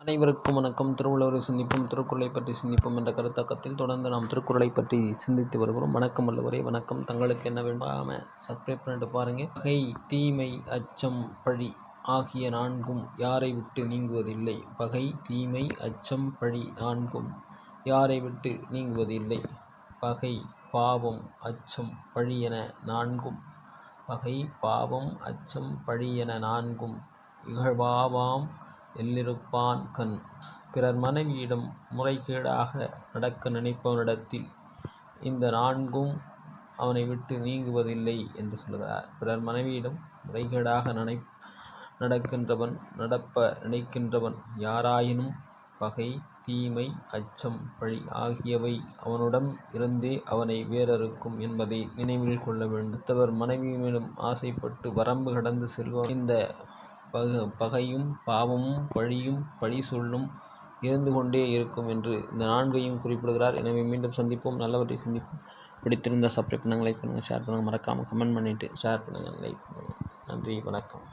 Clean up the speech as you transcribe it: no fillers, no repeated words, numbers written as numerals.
அனைவருக்கும் வணக்கம். திருவள்ளுவரை சிந்திப்போம், திருக்குறளை பற்றி சிந்திப்போம் என்ற கருத்தாக்கத்தில் தொடர்ந்து நாம் திருக்குறளை பற்றி சிந்தித்து வருகிறோம். வணக்கம் வள்ளுவரே, வணக்கம். தங்களுக்கு என்ன வேண்டும் சப்ஸ்கிரைப் பண்ணிட்டு பாருங்க. பகை, தீமை, அச்சம், பழி ஆகிய நான்கும் யாரை விட்டு நீங்குவதில்லை. பகை, தீமை, அச்சம், பழி நான்கும் யாரை விட்டு நீங்குவதில்லை. பகை, பாவம், அச்சம், பழி என நான்கும். பகை, பாவம், அச்சம், பழி என நான்கும் இகழ்வாவாம் எல்லிருப்பான் கண். பிறர் மனைவியிடம் முறைகேடாக நடக்க நினைப்பவனிடத்தில் இந்த நான்கும் அவனை விட்டு நீங்குவதில்லை என்று சொல்கிறார். பிறர் மனைவியிடம் முறைகேடாக நடப்ப நினைக்கின்றவன் யாராயினும் பகை, தீமை, அச்சம், பழி ஆகியவை அவனுடன் இருந்தே அவனை வேறறுக்கும் என்பதை நினைவில் கொள்ள வேண்டும். அடுத்தவர் மனைவியிடம் ஆசைப்பட்டு வரம்பு கடந்து செல்வம் இந்த பகையும், பாவமும், பழியும், பழி சொல்லும் இருந்து கொண்டே இருக்கும் என்று இந்த நான்கையும் குறிப்பிடுகிறார். எனவே மீண்டும் சந்திப்போம், நல்லவற்றை சிந்திப்போம். பிடித்திருந்தால் சப்ஸ்கிரைப் பண்ணுங்கள், லைக் பண்ணுங்கள், ஷேர் பண்ணுங்கள். மறக்காமல் கமெண்ட் பண்ணிவிட்டு ஷேர் பண்ணுங்கள், லைக் பண்ணுங்கள். நன்றி, வணக்கம்.